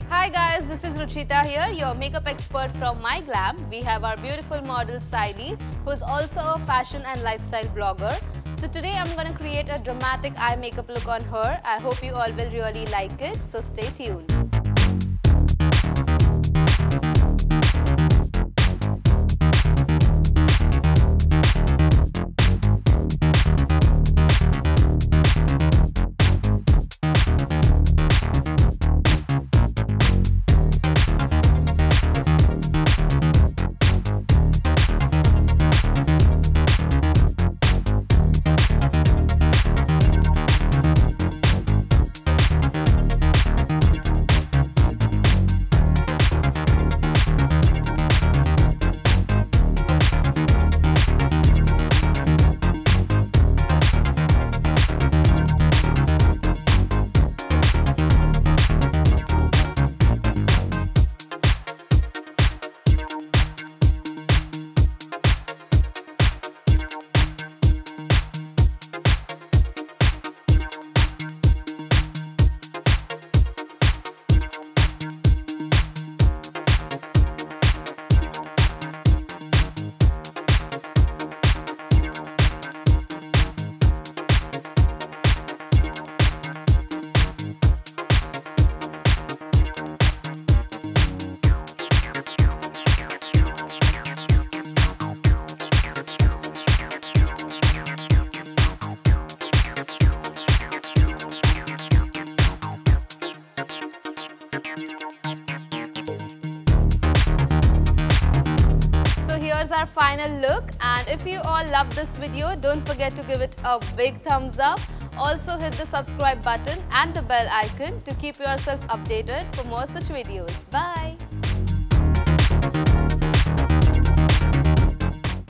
Hi guys, this is Ruchita here, your makeup expert from MyGlamm. We have our beautiful model Saili, who is also a fashion and lifestyle blogger. So today I'm going to create a dramatic eye makeup look on her. I hope you all will really like it, so stay tuned. Here's our final look, and if you all love this video, don't forget to give it a big thumbs up. Also hit the subscribe button and the bell icon to keep yourself updated for more such videos. Bye!